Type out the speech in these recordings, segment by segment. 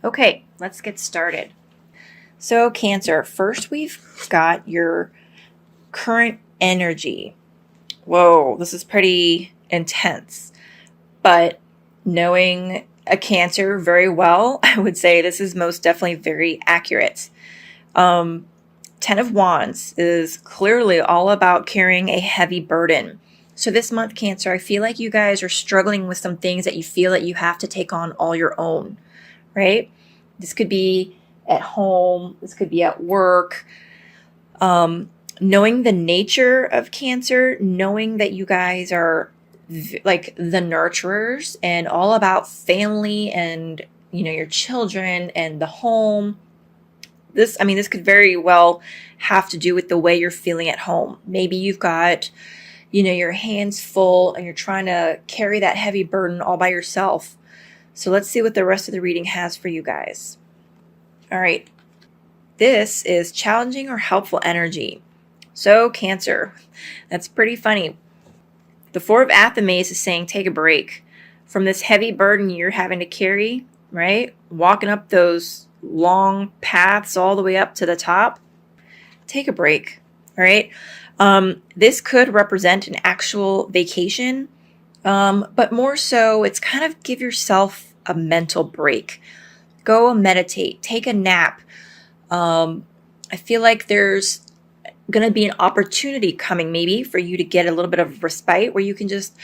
Okay, let's get started. So Cancer, first we've got your current energy. Whoa, this is pretty intense. But knowing a Cancer very well, I would say this is most definitely very accurate. Ten of Wands is clearly all about carrying a heavy burden. So this month, Cancer, I feel like you guys are struggling with some things that you feel that you have to take on all your own, right? This could be at home. This could be at work. Knowing the nature of Cancer, knowing that you guys are like the nurturers and all about family and, your children and the home. This could very well have to do with the way you're feeling at home. Maybe you've got, your hands full and you're trying to carry that heavy burden all by yourself. So let's see what the rest of the reading has for you guys. All right. This is challenging or helpful energy. So Cancer, that's pretty funny. The Four of Athame is saying take a break from this heavy burden you're having to carry, right? Walking up those long paths all the way up to the top. Take a break, all right? This could represent an actual vacation, but more so it's kind of give yourself a mental break. Go meditate, take a nap. I feel like there's going to be an opportunity coming maybe for you to get a little bit of respite where you can just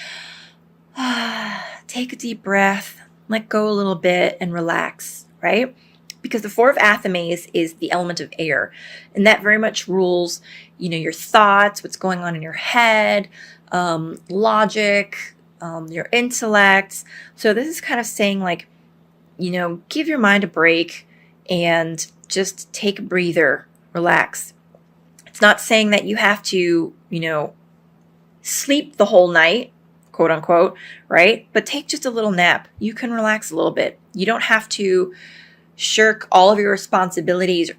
take a deep breath, let go a little bit and relax, right? Because the Four of Athame is the element of air, and that very much rules, your thoughts, what's going on in your head, logic, your intellect. So this is kind of saying like, give your mind a break and just take a breather, relax. It's not saying that you have to, sleep the whole night, quote unquote, right? But take just a little nap. You can relax a little bit. You don't have to shirk all of your responsibilities,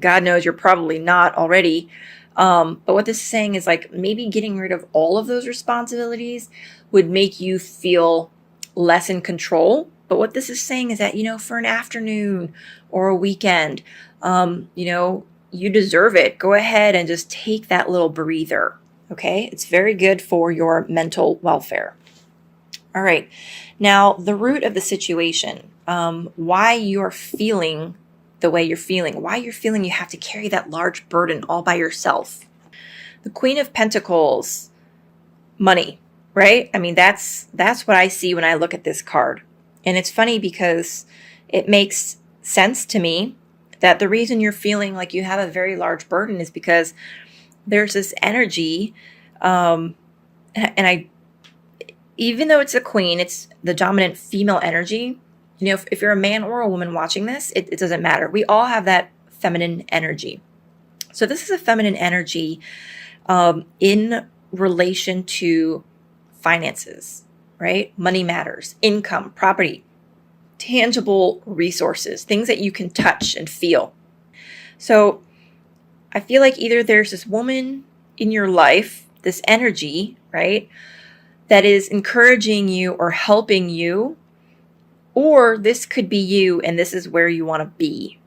God knows you're probably not already. But what this is saying is like maybe getting rid of all of those responsibilities would make you feel less in control. But what this is saying is that, for an afternoon or a weekend, you deserve it. Go ahead and just take that little breather. Okay. It's very good for your mental welfare. All right. Now, the root of the situation, why you're feeling the way you're feeling, why you're feeling you have to carry that large burden all by yourself. The Queen of Pentacles, money, right? That's what I see when I look at this card. And it's funny because it makes sense to me that the reason you're feeling like you have a very large burden is because there's this energy, and even though it's a queen, it's the dominant female energy. If you're a man or a woman watching this, it doesn't matter. We all have that feminine energy. So this is a feminine energy in relation to finances, right? Money matters, income, property, tangible resources, things that you can touch and feel. So I feel like either there's this woman in your life, this energy, right, that is encouraging you or helping you, or this could be you and this is where you want to be,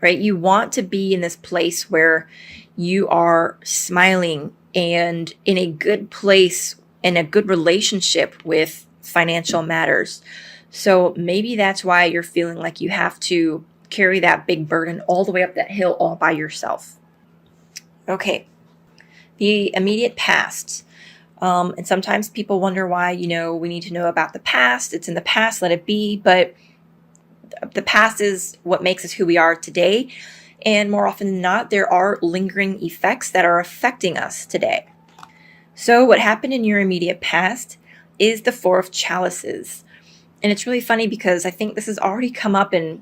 right? You want to be in this place where you are smiling and in a good place, in a good relationship with financial matters. So maybe that's why you're feeling like you have to carry that big burden all the way up that hill all by yourself. Okay. The immediate past. And sometimes people wonder why, we need to know about the past. It's in the past, let it be. But the past is what makes us who we are today. And more often than not, there are lingering effects that are affecting us today. So what happened in your immediate past is the Four of Chalices. And it's really funny because I think this has already come up in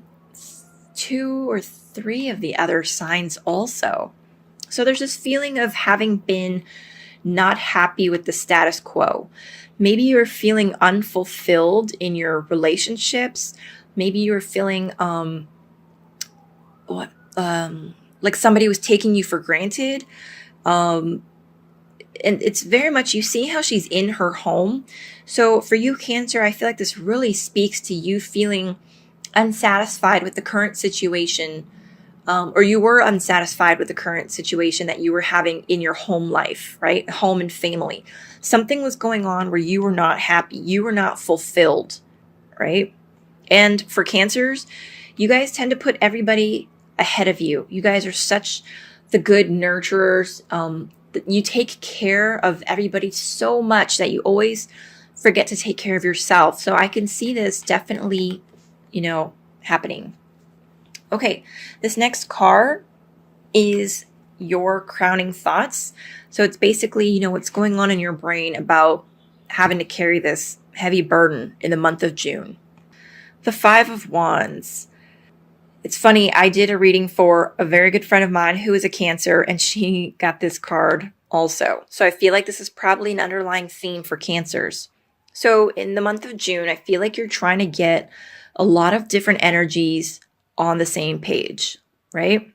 2 or 3 of the other signs also. So there's this feeling of having been not happy with the status quo. Maybe you're feeling unfulfilled in your relationships. Maybe you're feeling like somebody was taking you for granted. And it's very much, you see how she's in her home. So for you, Cancer, I feel like this really speaks to you feeling unsatisfied with the current situation, or you were unsatisfied with the current situation that you were having in your home life, right? Home and family. Something was going on where you were not happy. You were not fulfilled, right? And for Cancers, you guys tend to put everybody ahead of you. You guys are such the good nurturers. You take care of everybody so much that you always forget to take care of yourself. So I can see this definitely, happening. Okay, this next card is your crowning thoughts. So it's basically, what's going on in your brain about having to carry this heavy burden in the month of June. The Five of Wands. It's funny, I did a reading for a very good friend of mine who is a Cancer, and she got this card also. So I feel like this is probably an underlying theme for Cancers. So in the month of June, I feel like you're trying to get a lot of different energies on the same page, right?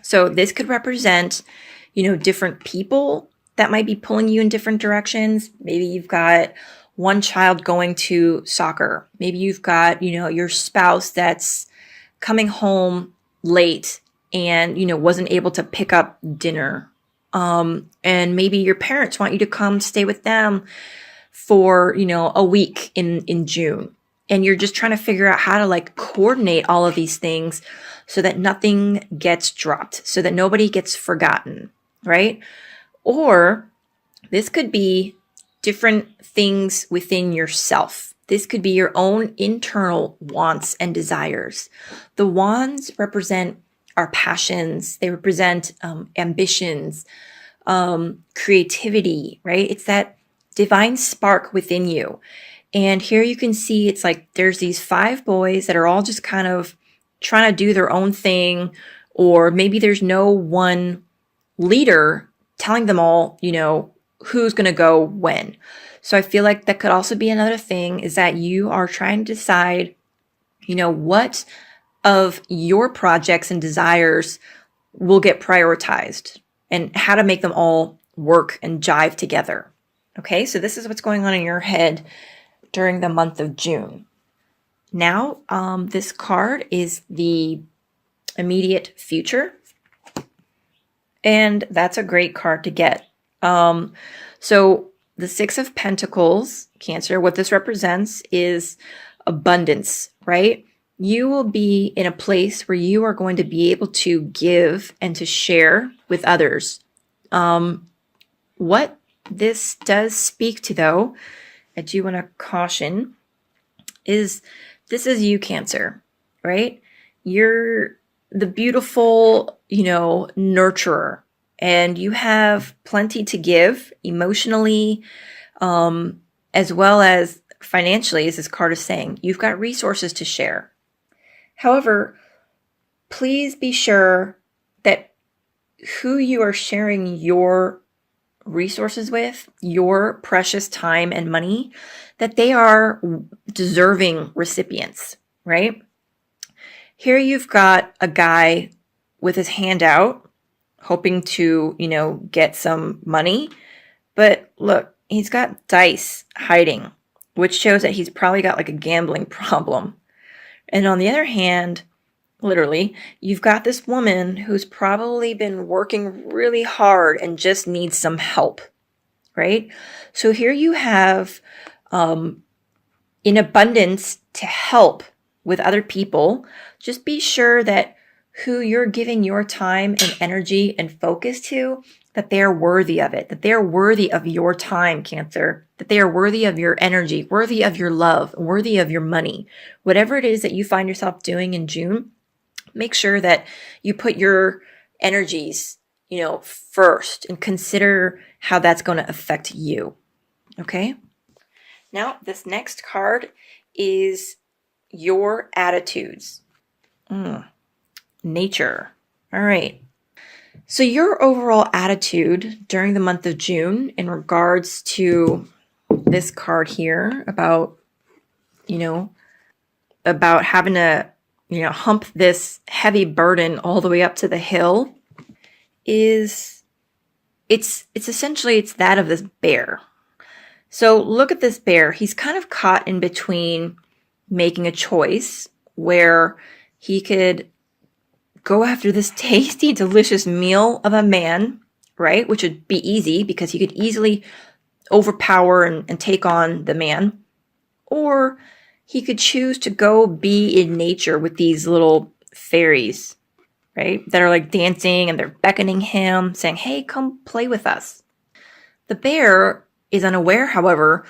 So this could represent, different people that might be pulling you in different directions. Maybe you've got one child going to soccer. Maybe you've got, your spouse that's coming home late and, wasn't able to pick up dinner. And maybe your parents want you to come stay with them for, a week in June. And you're just trying to figure out how to coordinate all of these things so that nothing gets dropped, so that nobody gets forgotten, right? Or this could be different things within yourself. This could be your own internal wants and desires. The wands represent our passions. They represent ambitions, creativity, right? It's that divine spark within you. And here you can see it's like there's these 5 boys that are all just kind of trying to do their own thing, or maybe there's no one leader telling them all, who's going to go when. So I feel like that could also be another thing, is that you are trying to decide, what of your projects and desires will get prioritized and how to make them all work and jive together. Okay, so this is what's going on in your head during the month of June. Now, this card is the immediate future, and that's a great card to get. So the 6 of Pentacles, Cancer, what this represents is abundance, right? You will be in a place where you are going to be able to give and to share with others. What this does speak to, though, I do want to caution, is this is you, Cancer, right? You're the beautiful, nurturer, and you have plenty to give emotionally, as well as financially, as this card is saying. You've got resources to share. However, please be sure that who you are sharing your resources with, your precious time and money, that they are deserving recipients, right? Here you've got a guy with his hand out, hoping to, get some money. But look, he's got dice hiding, which shows that he's probably got a gambling problem. And on the other hand, literally, you've got this woman who's probably been working really hard and just needs some help, right? So here you have in abundance to help with other people. Just be sure that who you're giving your time and energy and focus to, that they're worthy of it, that they're worthy of your time, Cancer, that they are worthy of your energy, worthy of your love, worthy of your money. Whatever it is that you find yourself doing in June, make sure that you put your energies, first, and consider how that's going to affect you. Okay? Now, this next card is your attitudes. Nature. All right. So your overall attitude during the month of June in regards to this card here about, about having to, hump this heavy burden all the way up to the hill is it's essentially that of this bear. So look at this bear. He's kind of caught in between making a choice, where he could go after this tasty, delicious meal of a man, right? Which would be easy because he could easily overpower and take on the man. Or he could choose to go be in nature with these little fairies, right? That are like dancing and they're beckoning him, saying, hey, come play with us. The bear is unaware, however,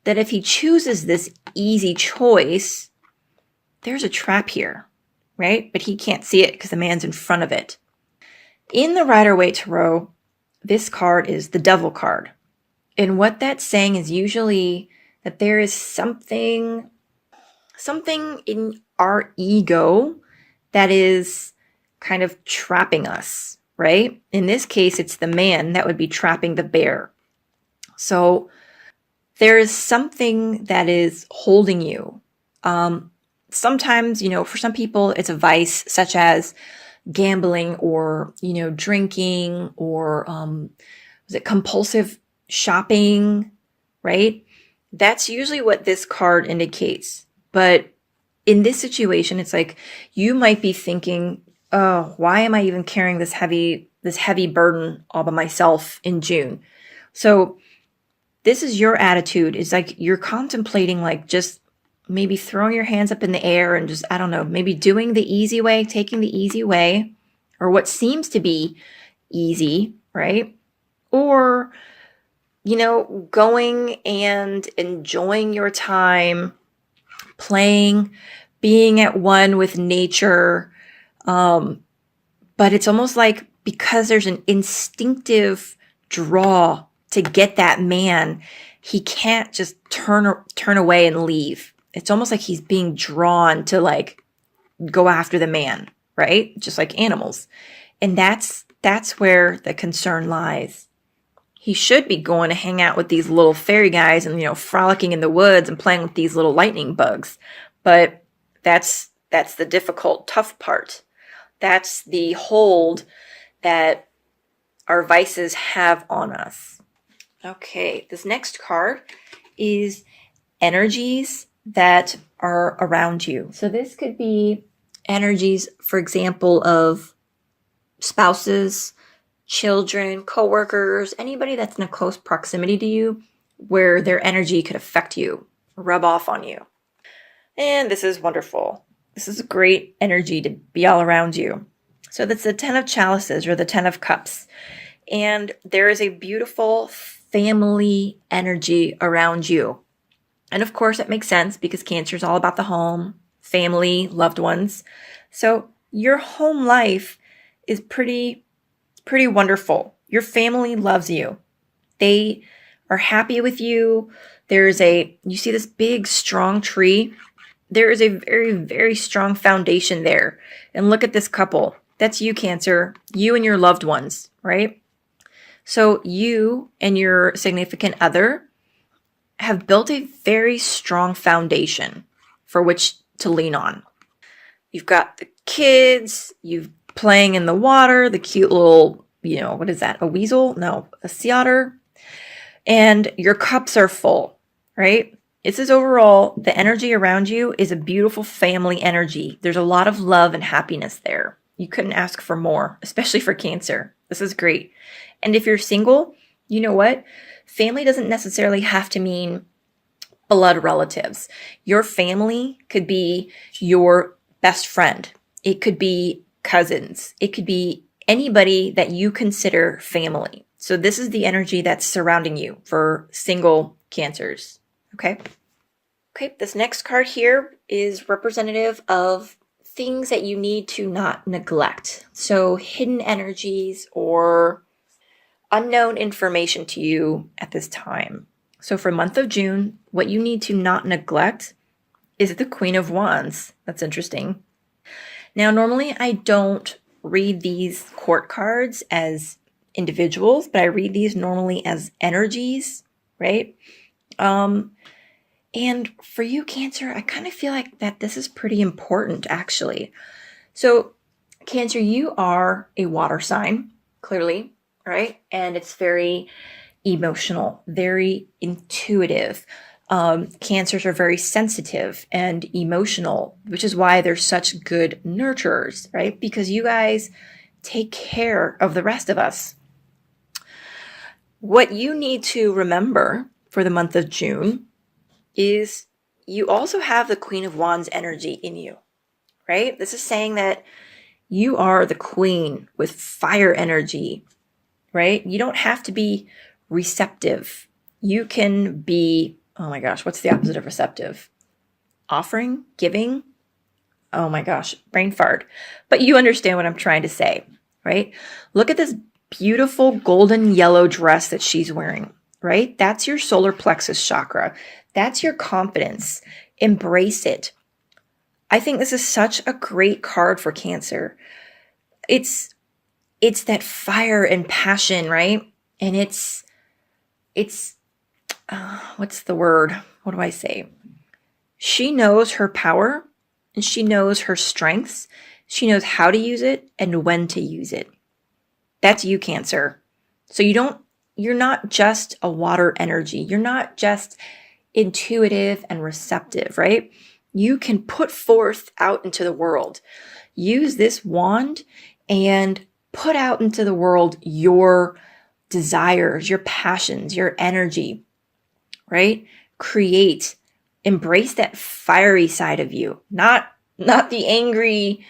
that if he chooses this easy choice, there's a trap here, right? But he can't see it because the man's in front of it. In the Rider-Waite Tarot, this card is the Devil card. And what that's saying is usually that there is something in our ego that is kind of trapping us, right? In this case, it's the man that would be trapping the bear. So there is something that is holding you. Sometimes, for some people, it's a vice such as gambling or, drinking or was it compulsive shopping, right? That's usually what this card indicates. But in this situation, it's like you might be thinking, oh, why am I even carrying this heavy burden all by myself in June? So this is your attitude. It's like you're contemplating like just maybe throwing your hands up in the air and just, I don't know, maybe doing the easy way, taking the easy way, or what seems to be easy, right? Or, going and enjoying your time, playing, being at one with nature. But it's almost like because there's an instinctive draw to get that man, he can't just turn away and leave. It's almost like he's being drawn to like go after the man, right? Just like animals. And that's where the concern lies. He should be going to hang out with these little fairy guys and, frolicking in the woods and playing with these little lightning bugs. But that's the difficult, tough part. That's the hold that our vices have on us. Okay, this next card is energies that are around you. So this could be energies, for example, of spouses, children, coworkers, anybody that's in a close proximity to you where their energy could affect you, rub off on you. And this is wonderful. This is a great energy to be all around you. So that's the 10 of chalices or the 10 of cups. And there is a beautiful family energy around you. And of course, it makes sense because Cancer is all about the home, family, loved ones. So your home life is pretty wonderful. Your family loves you. They are happy with you. You see this big, strong tree. There is a very, very strong foundation there. And look at this couple. That's you, Cancer. You and your loved ones, right? So you and your significant other have built a very strong foundation for which to lean on. You've got the kids, you've playing in the water, the cute little, what is that? A weasel? No, a sea otter. And your cups are full, right? It says overall, the energy around you is a beautiful family energy. There's a lot of love and happiness there. You couldn't ask for more, especially for Cancer. This is great. And if you're single, you know what? Family doesn't necessarily have to mean blood relatives. Your family could be your best friend. It could be cousins. It could be anybody that you consider family. So this is the energy that's surrounding you for single Cancers. Okay, this next card here is representative of things that you need to not neglect. So hidden energies or unknown information to you at this time. So for month of June, what you need to not neglect is the Queen of Wands. That's interesting. Now, normally I don't read these court cards as individuals, but I read these normally as energies, right? And for you, Cancer, I kind of feel like that this is pretty important, actually. So, Cancer, you are a water sign, clearly, right? And it's very emotional, very intuitive. Cancers are very sensitive and emotional, which is why they're such good nurturers, right? Because you guys take care of the rest of us. What you need to remember for the month of June is you also have the Queen of Wands energy in you, right? This is saying that you are the queen with fire energy, right? You don't have to be receptive. You can be, oh my gosh, what's the opposite of receptive? Offering, giving. Oh my gosh, brain fart. But you understand what I'm trying to say, right? Look at this beautiful golden yellow dress that she's wearing, right? That's your solar plexus chakra. That's your confidence. Embrace it. I think this is such a great card for Cancer. It's that fire and passion, right? And it's what's the word? What do I say? She knows her power and she knows her strengths. She knows how to use it and when to use it. That's you, Cancer. So you're not just a water energy. You're not just intuitive and receptive, right? You can put forth out into the world. Use this wand and put out into the world your desires, your passions, your energy, right? Create, embrace that fiery side of you, not the angry,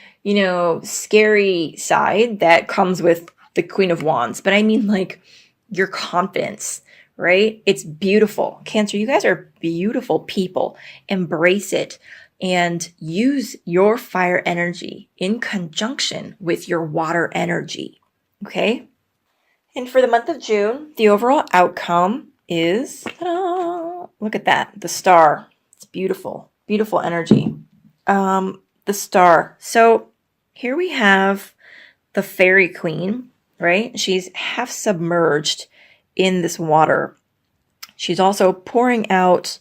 scary side that comes with the Queen of Wands, but I mean like your confidence, right? It's beautiful. Cancer, you guys are beautiful people. Embrace it and use your fire energy in conjunction with your water energy, okay? And for the month of June, the overall outcome is, look at that, the star. It's beautiful, beautiful energy. The star. So here we have the fairy queen, right? She's half submerged in this water. She's also pouring out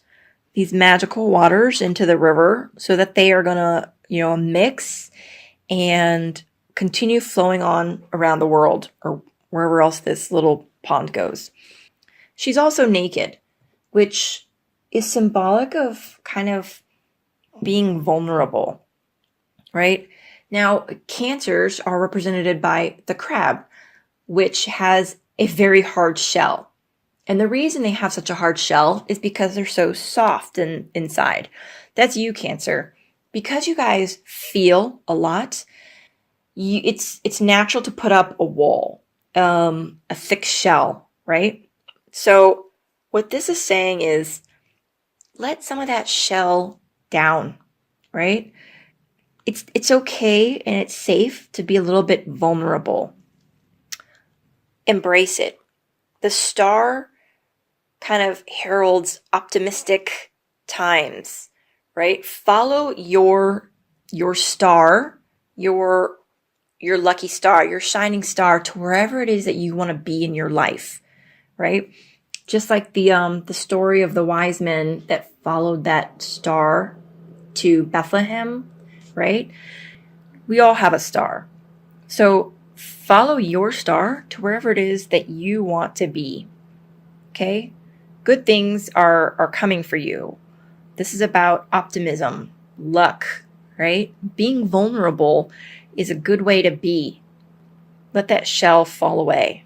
these magical waters into the river so that they are gonna, mix and continue flowing on around the world or wherever else this little pond goes. She's also naked, which is symbolic of kind of being vulnerable, right? Now, Cancers are represented by the crab, which has a very hard shell. And the reason they have such a hard shell is because they're so soft inside. That's you, Cancer. Because you guys feel a lot, it's natural to put up a wall, a thick shell, right? So what this is saying is let some of that shell down, right? It's okay and it's safe to be a little bit vulnerable. Embrace it. The star kind of heralds optimistic times, right? Follow your star, your lucky star, your shining star to wherever it is that you want to be in your life, right? Just like the story of the wise men that followed that star to Bethlehem, right? We all have a star. So follow your star to wherever it is that you want to be. Okay? Good things are coming for you. This is about optimism, luck, right? Being vulnerable is a good way to be. Let that shell fall away.